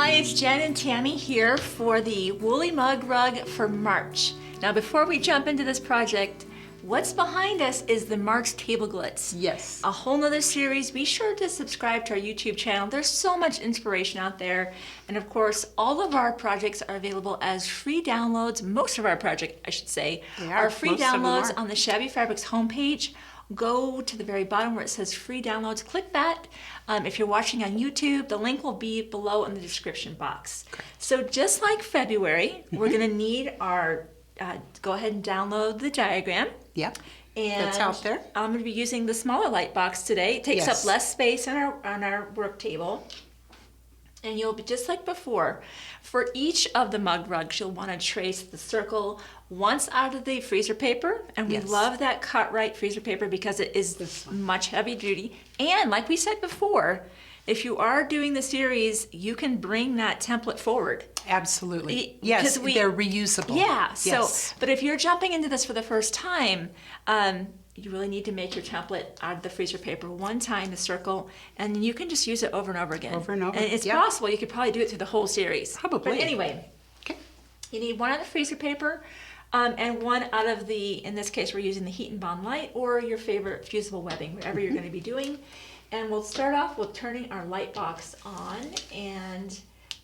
Hi, it's Jen and Tammy here for the Woolly Mug Rug for March. Now before we jump into this project, what's behind us is the March Table Glitz. Yes. A whole nother series. Be sure to subscribe to our YouTube channel. There's so much inspiration out there. And of course, all of our projects are available as free downloads. Most of our projects, I should say, are free downloads on the Shabby Fabrics homepage. Go to the very bottom where it says free downloads, click that. If you're watching on YouTube, the link will be below in the description box. Okay. So just like February, we're gonna need our, go ahead and download the diagram. Yep, And that's out there. I'm gonna be using the smaller light box today. It takes up less space on our work table. And you'll be just like before. For each of the mug rugs, you'll want to trace the circle once out of the freezer paper. And we love that cut right freezer paper because it is much heavy duty. And like we said before, if you are doing the series, you can bring that template forward. Absolutely. Yes, they're reusable. Yeah, so, but if you're jumping into this for the first time, you really need to make your template out of the freezer paper one time, the circle, and you can just use it over and over again. Over and over. And it's possible you could probably do it through the whole series. Probably. But anyway, you need one out of the freezer paper and one out of the, in this case, we're using the Heat and Bond Light or your favorite fusible webbing, whatever you're going to be doing. And we'll start off with turning our light box on, and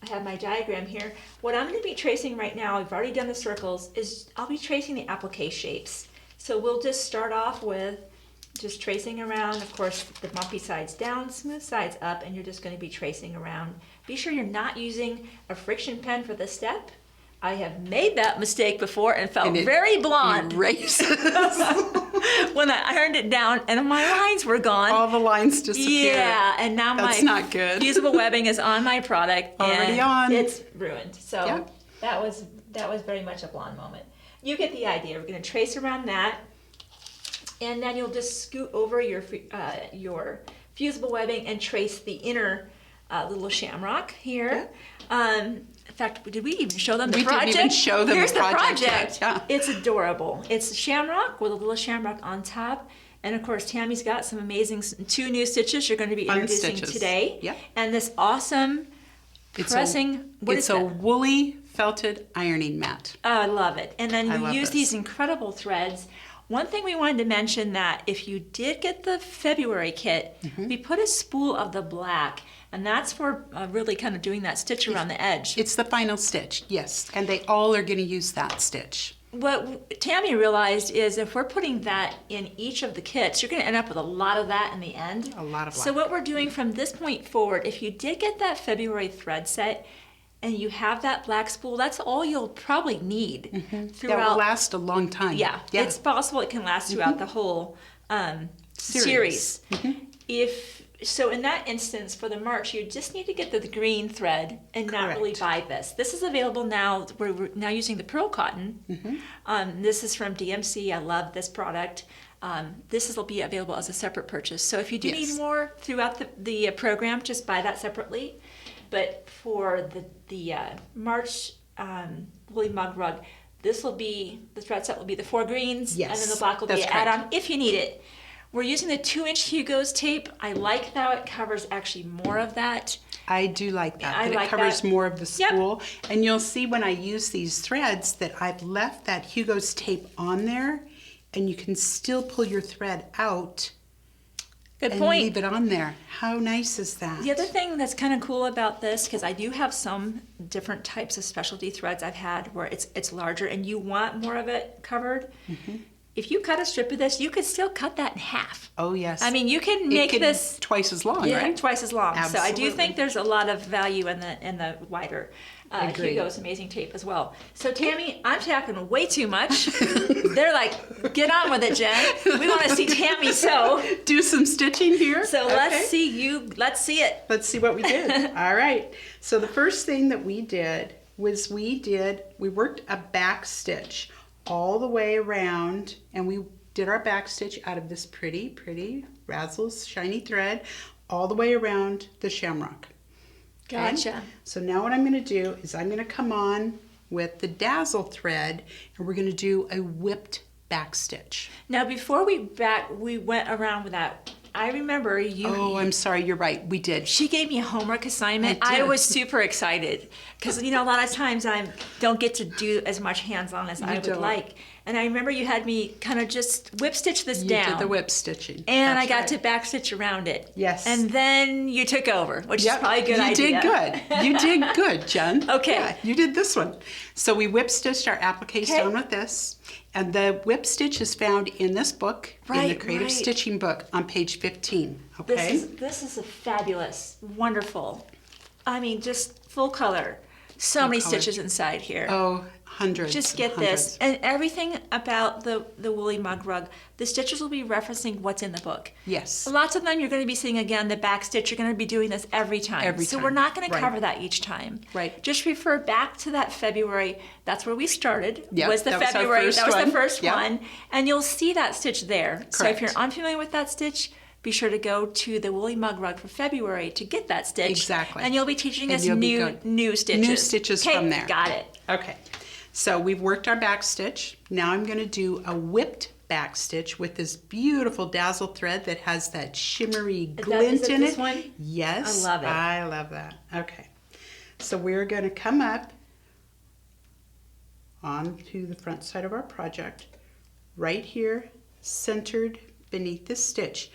I have my diagram here. What I'm going to be tracing right now, I've already done the circles, is I'll be tracing the applique shapes. So we'll just start off with just tracing around, of course, the bumpy sides down, smooth sides up, and you're just going to be tracing around. Be sure you're not using a friction pen for this step. I have made that mistake before and felt very blonde when I ironed it down and my lines were gone. All the lines disappeared. Yeah, and now that's not good. Fusible webbing is on my product already and it's ruined. So that was very much a blonde moment. You get the idea. We're going to trace around that, and then you'll just scoot over your fusible webbing and trace the inner little shamrock here. In fact, did we even show them the project? We didn't even show them Here's the project. Yeah. It's adorable. It's a shamrock with a little shamrock on top. And of course, Tammy's got some amazing 2 new stitches you're going to be introducing today. Yep. And this awesome pressing. It's a woolly felted ironing mat. Oh, I love it. And then you use these incredible threads. One thing we wanted to mention that if you did get the February kit, we put a spool of the black, and that's for really kind of doing that stitch around the edge. It's the final stitch, yes. And they all are going to use that stitch. What Tammy realized is if we're putting that in each of the kits, you're going to end up with a lot of that in the end. A lot of black. So what we're doing from this point forward, if you did get that February thread set, and you have that black spool, that's all you'll probably need throughout. That will last a long time. Yeah, it's possible it can last throughout the whole series. So in that instance, for the March, you just need to get the green thread and not really buy this. This is available now. We're now using the pearl cotton. This is from DMC. I love this product. This will be available as a separate purchase. So if you do need more throughout the program, just buy that separately. But for the March woolly mug rug, the thread set will be the 4 greens, and then the black will be an add-on if you need it. We're using the 2-inch Hugo's tape. I like how it covers actually more of that. I do like that, it covers more of the spool. And you'll see when I use these threads that I've left that Hugo's tape on there, and you can still pull your thread out. Good point. Leave it on there. How nice is that? The other thing that's kind of cool about this, because I do have some different types of specialty threads I've had where it's larger and you want more of it covered. If you cut a strip of this, you could still cut that in half. Oh, yes. I mean, you can make this twice as long, right? Twice as long. Absolutely. So I do think there's a lot of value in the wider Hugo's amazing tape as well. So Tammy, I'm talking way too much. They're like, get on with it, Jen. We want to see Tammy sew. Do some stitching here. So let's see it. Let's see what we did. All right. So the first thing that we did was we worked a back stitch all the way around, and we did our back stitch out of this pretty Razzles shiny thread all the way around the shamrock. Gotcha. Okay? So now what I'm going to do is I'm going to come on with the dazzle thread, and we're going to do a whipped back stitch. Now before we went around with that I remember you. Oh, I'm sorry. You're right. We did. She gave me a homework assignment. I did. I was super excited because, you know, a lot of times I don't get to do as much hands-on as I would like. And I remember you had me kind of just whip stitch this down. You did the whip stitching. And I got to backstitch around it. Yes. And then you took over, which is probably a good idea. You did good. You did good, Jen. Okay. Yeah, you did this one. So we whip stitched our applique stone with this. And the whip stitch is found in this book, in the Creative Stitching book on page 15. Okay. This is a fabulous, wonderful. I mean, just full color. So many stitches inside here. Oh, hundreds. Just get this. And everything about the woolly mug rug, the stitches will be referencing what's in the book. Yes. Lots of them you're going to be seeing again, the back stitch, you're going to be doing this every time. So we're not going to cover that each time. Right. Just refer back to that February. That's where we started. Yep, was the February. That was the first yep. one. And you'll see that stitch there. Correct. So if you're unfamiliar with that stitch, be sure to go to the woolly mug rug for February to get that stitch. Exactly. And you'll be teaching us new stitches. New stitches from there. Got it. Okay. So we've worked our back stitch. Now I'm going to do a whipped back stitch with this beautiful dazzle thread that has that shimmery glint in it. This one? Yes. I love it. I love that. Okay. So we're going to come up onto the front side of our project, right here, centered beneath the stitch.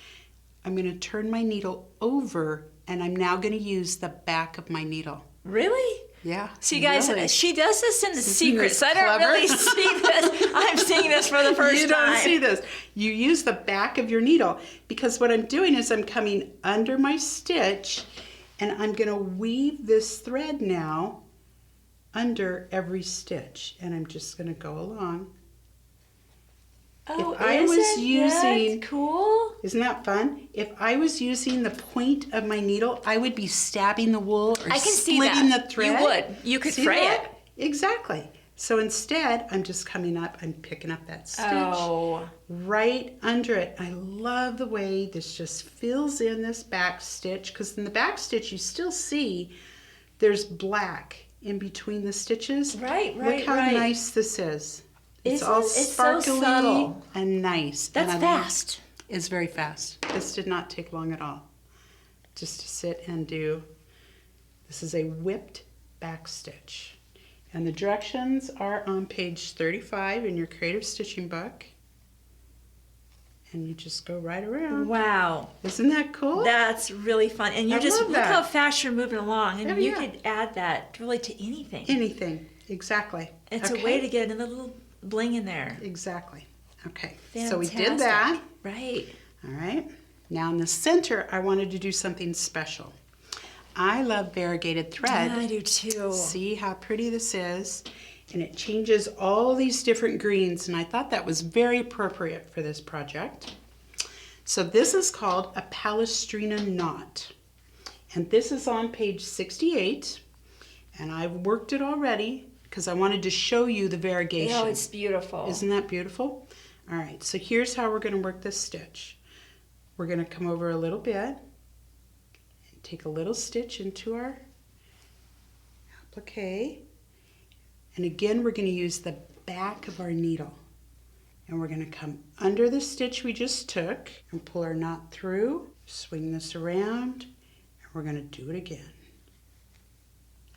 I'm going to turn my needle over, and I'm now going to use the back of my needle. Really? Yeah. So you guys, she does this in the secret, so I don't really see this. I'm seeing this for the first time. You don't see this. You use the back of your needle, because what I'm doing is I'm coming under my stitch, and I'm going to weave this thread now under every stitch, and I'm just going to go along. Oh, if I was using, cool? Isn't that fun? If I was using the point of my needle, I would be stabbing the wool or splitting the thread. You would. You could fray it. Exactly. So instead, I'm just coming up, I'm picking up that stitch right under it. I love the way this just fills in this back stitch, because in the back stitch you still see there's black in between the stitches. Right. Look how nice this is. It's all sparkly so subtle and nice. That's fast. It's very fast. This did not take long at all. Just to sit and do. This is a whipped back stitch. And the directions are on page 35 in your Creative Stitching book. And you just go right around. Wow. Isn't that cool? That's really fun. And you just look how fast you're moving along. And you yeah. could add that really to anything. Anything. Exactly. It's a way to get another little bling in there. Exactly. Okay. Fantastic. So we did that. Right. All right. Now in the center, I wanted to do something special. I love variegated thread. I do too. See how pretty this is? And it changes all these different greens, and I thought that was very appropriate for this project. So this is called a Palestrina Knot. And this is on page 68, and I've worked it already because I wanted to show you the variegation. Oh, it's beautiful. Isn't that beautiful? All right, so here's how we're going to work this stitch. We're going to come over a little bit and take a little stitch into our applique. And again, we're going to use the back of our needle. And we're going to come under the stitch we just took and pull our knot through, swing this around, and we're going to do it again.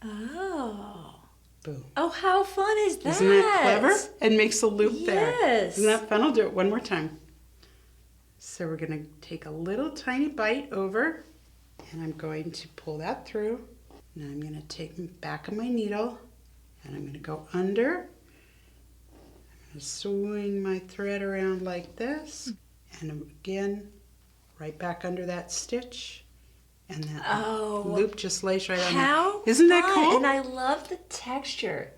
Oh. Boom. Oh, how fun is that? Isn't that clever? It makes a loop there. Yes. Isn't that fun? I'll do it one more time. So we're going to take a little tiny bite over, and I'm going to pull that through. Now I'm going to take the back of my needle, and I'm going to go under. I'm going to swing my thread around like this, and again, right back under that stitch. And that loop just lays right on there. Isn't that cool? And I love the texture.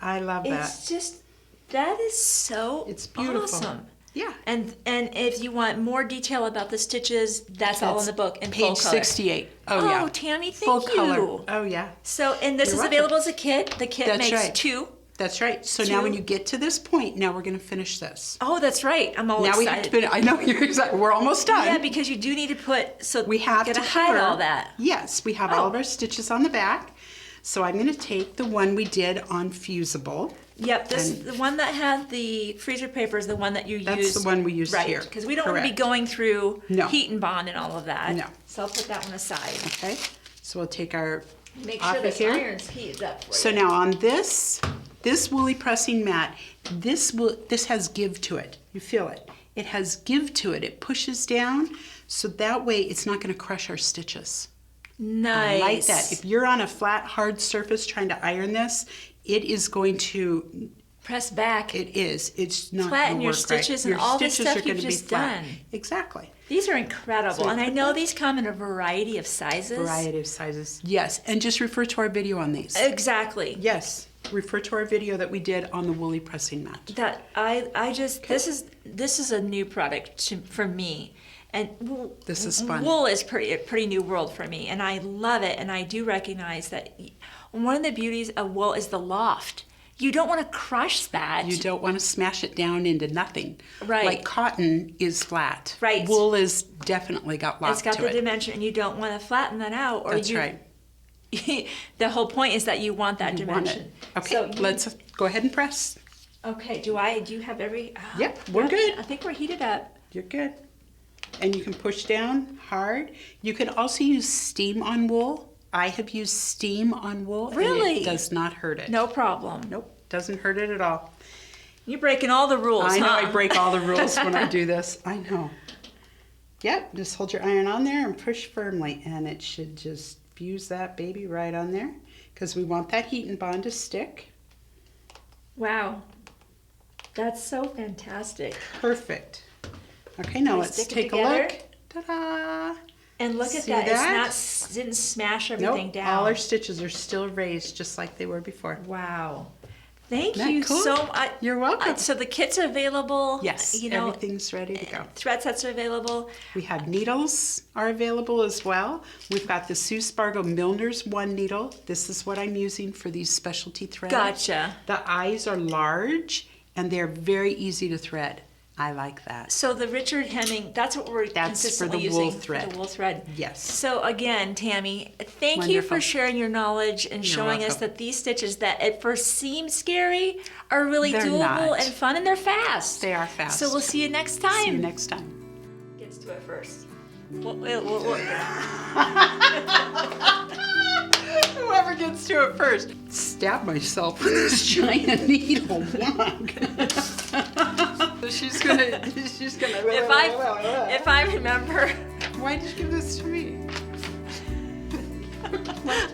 I love that. It's just, that is so It's beautiful. Awesome. Yeah. And if you want more detail about the stitches, that's all in the book in full page color. 68. Oh, yeah. Oh, Tammy, full thank you. Color. Oh, yeah. So, and this is available as a kit. The kit makes two. That's right. So now when you get to this point, now we're going to finish this. Oh, that's right. I'm all excited. Now we have to finish. I know, you're excited. We're almost done. Yeah, because you do need to put, so we have to hide all that. Yes, we have all of our stitches on the back. So I'm going to take the one we did on Fusible. Yep, the one that had the freezer paper is the one that you use. That's the one we used here. Right, because we don't want to be going through No. heat and bond and all of that. No. So I'll put that one aside. Okay, so we'll take our Make sure this iron's heated up for you. So now on this woolly pressing mat, this has give to it. You feel it. It has give to it. It pushes down, so that way it's not going to crush our stitches. Nice. I like that. If you're on a flat, hard surface trying to iron this, it is going to press back. It is. It's not flatten going to your work stitches right. and all the stitches stuff are going you've to be just flat. done. Exactly. These are incredible, So and I know these come in a variety of sizes. Variety of sizes. Yes, and just refer to our video on these. Exactly. Yes, refer to our video that we did on the woolly pressing mat. That I just this is a new product for me, and this is fun. Wool is a pretty new world for me, and I love it. And I do recognize that one of the beauties of wool is the loft. You don't want to crush that. You don't want to smash it down into nothing. Right. Like cotton is flat. Right. Wool is definitely got loft to it. It's got the dimension, and you don't want to flatten that out. Or That's right. The whole point is that you want that dimension. Want it. Okay, So let's go ahead and press. Okay, do you have every... Yep, we're good. I think we're heated up. You're good. And you can push down hard. You can also use steam on wool. I have used steam on wool. Really? And it does not hurt it. No problem. Nope, doesn't hurt it at all. You're breaking all the rules, I know, huh? I break all the rules when I do this. I know. Yep, just hold your iron on there and push firmly, and it should just fuse that baby right on there, because we want that heat and bond to stick. Wow. That's so fantastic. Perfect. Okay, now let's take a look. Ta-da! And look at See that. that? It's not didn't smash everything Nope, down. all our stitches are still raised just like they were before. Wow. Thank Isn't you that cool? so much. You're welcome. So the kit's available. Yes, You know, everything's ready to go. thread sets are available. We have needles are available as well. We've got the Sue Spargo Milner's 1 needle. This is what I'm using for these specialty threads. Gotcha. The eyes are large and they're very easy to thread. I like that. So the Richard Hemming, that's what we're That's consistently for the using wool thread. for the wool thread. Yes. So again, Tammy, thank you Wonderful. for sharing your knowledge and You're showing us welcome. that these stitches that at first seem scary are really They're doable not. and fun, and they're fast. They are fast. So we'll see you next time. See you next time. Gets to it first. We'll Whoever gets to it first. Stab myself with this giant needle. she's gonna. If I remember. Why did you give this to me?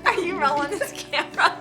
Are you rolling this camera?